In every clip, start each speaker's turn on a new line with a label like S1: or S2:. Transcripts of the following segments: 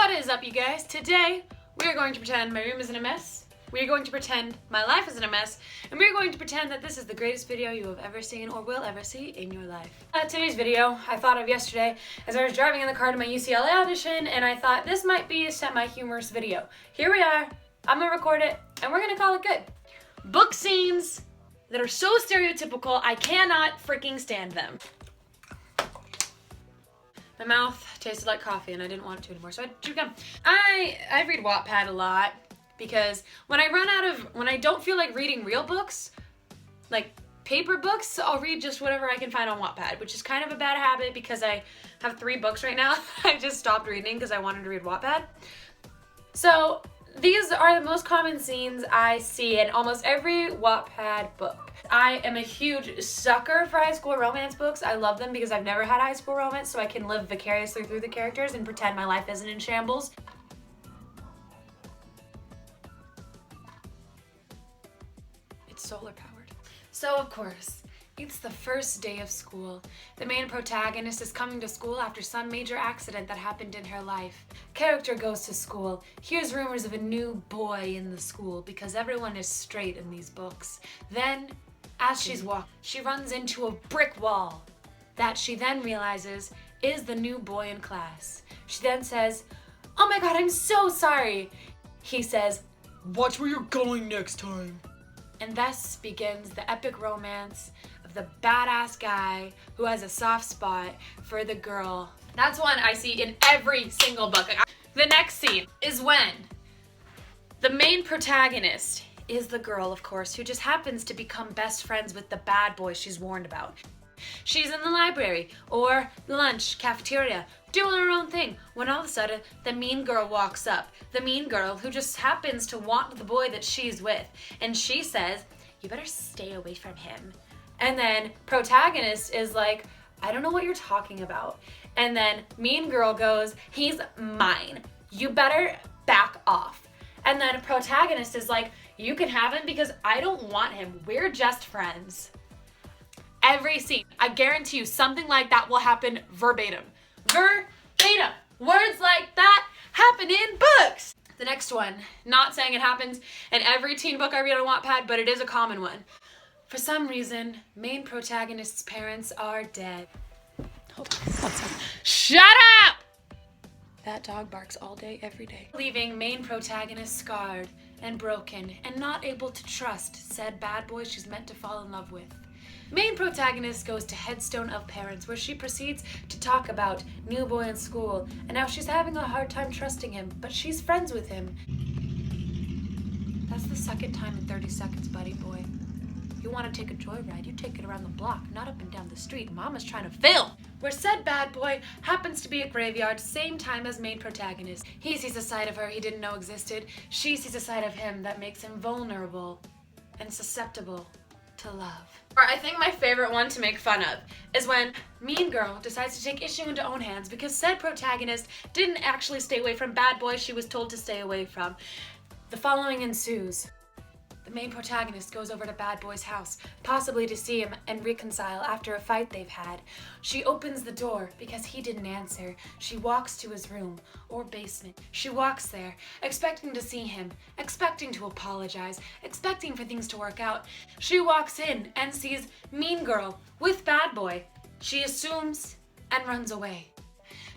S1: What is up, you guys? Today, we are going to pretend my room isn't a mess. We are going to pretend my life isn't a mess. And we are going to pretend that this is the greatest video you have ever seen or will ever see in your life. Today's video, I thought of yesterday as I was driving in the car to my UCLA audition, and I thought this might be a semi-humorous video. Here we are. I'm gonna record it, and we're gonna call it good. Book scenes that are so stereotypical, I cannot freaking stand them. My mouth tasted like coffee and I didn't want it to anymore, so I chewed gum. I read Wattpad a lot because when I don't feel like reading real books, like paper books, I'll read just whatever I can find on Wattpad, which is kind of a bad habit because I have 3 books right now I just stopped reading because I wanted to read Wattpad. So these are the most common scenes I see in almost every Wattpad book. I am a huge sucker for high school romance books. I love them because I've never had high school romance, so I can live vicariously through the characters and pretend my life isn't in shambles. It's solar powered. So of course, it's the first day of school. The main protagonist is coming to school after some major accident that happened in her life. Character goes to school, hears rumors of a new boy in the school because everyone is straight in these books. Then, as she's walking, she runs into a brick wall that she then realizes is the new boy in class. She then says, "Oh my god, I'm so sorry." He says, "Watch where you're going next time." And thus begins the epic romance of the badass guy who has a soft spot for the girl. That's one I see in every single book. The next scene is when the main protagonist is the girl, of course, who just happens to become best friends with the bad boy she's warned about. She's in the library or lunch, cafeteria, doing her own thing, when all of a sudden the mean girl walks up. The mean girl who just happens to want the boy that she's with. And she says, "You better stay away from him." And then protagonist is like, "I don't know what you're talking about." And then mean girl goes, "He's mine. You better back off." And then protagonist is like, "You can have him because I don't want him. We're just friends." Every scene, I guarantee you something like that will happen verbatim. Verbatim. Words like that happen in books. The next one, not saying it happens in every teen book I read on Wattpad, but it is a common one. For some reason, main protagonist's parents are dead. Shut up! That dog barks all day, every day. Leaving main protagonist scarred and broken and not able to trust said bad boy she's meant to fall in love with. Main protagonist goes to Headstone of Parents, where she proceeds to talk about new boy in school and how she's having a hard time trusting him, but she's friends with him. That's the second time in 30 seconds, buddy boy. You want to take a joyride, you take it around the block, not up and down the street. Mama's trying to film. Where said bad boy happens to be at graveyard, same time as main protagonist. He sees a side of her he didn't know existed. She sees a side of him that makes him vulnerable and susceptible to love. Or I think my favorite one to make fun of is when mean girl decides to take issue into own hands because said protagonist didn't actually stay away from bad boy she was told to stay away from. The following ensues. The main protagonist goes over to bad boy's house, possibly to see him and reconcile after a fight they've had. She opens the door because he didn't answer. She walks to his room or basement. She walks there, expecting to see him, expecting to apologize, expecting for things to work out. She walks in and sees mean girl with bad boy. She assumes and runs away.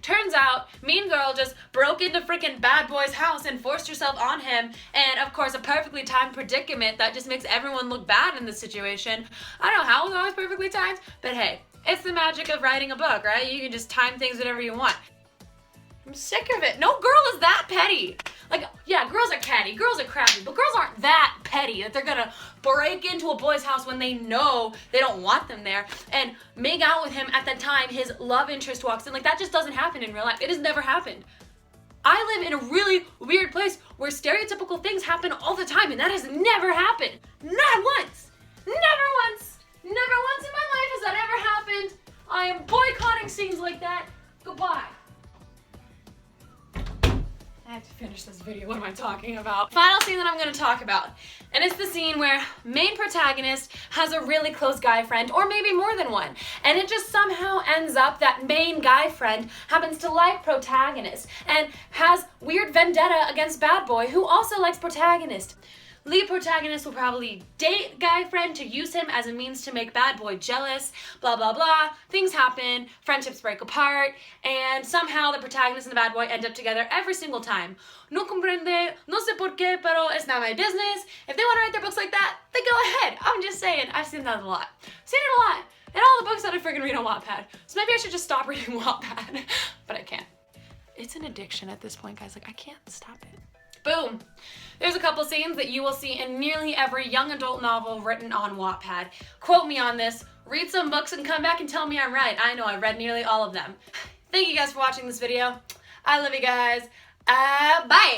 S1: Turns out, mean girl just broke into freaking bad boy's house and forced herself on him, and of course a perfectly timed predicament that just makes everyone look bad in the situation. I don't know how it was always perfectly timed, but hey, it's the magic of writing a book, right? You can just time things whatever you want. I'm sick of it. No girl is that petty. Like, yeah, girls are catty, girls are crabby, but girls aren't that petty that they're gonna break into a boy's house when they know they don't want them there and make out with him at the time his love interest walks in. Like, that just doesn't happen in real life. It has never happened. I live in a really weird place where stereotypical things happen all the time, and that has never happened. Not once. Never once. Never once in my life has that ever happened. I am boycotting scenes like that. Goodbye. I have to finish this video. What am I talking about? Final scene that I'm going to talk about. And it's the scene where main protagonist has a really close guy friend, or maybe more than one. And it just somehow ends up that main guy friend happens to like protagonist and has weird vendetta against bad boy who also likes protagonist. Lead protagonist will probably date guy friend to use him as a means to make bad boy jealous, blah, blah, blah. Things happen, friendships break apart, and somehow the protagonist and the bad boy end up together every single time. No comprende, no sé por qué, pero it's not my business. If they want to write their books like that, then go ahead. I'm just saying, I've seen that a lot. Seen it a lot. In all the books that I freaking read on Wattpad. So maybe I should just stop reading Wattpad, but I can't. It's an addiction at this point, guys. Like, I can't stop it. Boom! There's a couple scenes that you will see in nearly every young adult novel written on Wattpad. Quote me on this, read some books and come back and tell me I'm right. I know, I read nearly all of them. Thank you guys for watching this video. I love you guys. Bye!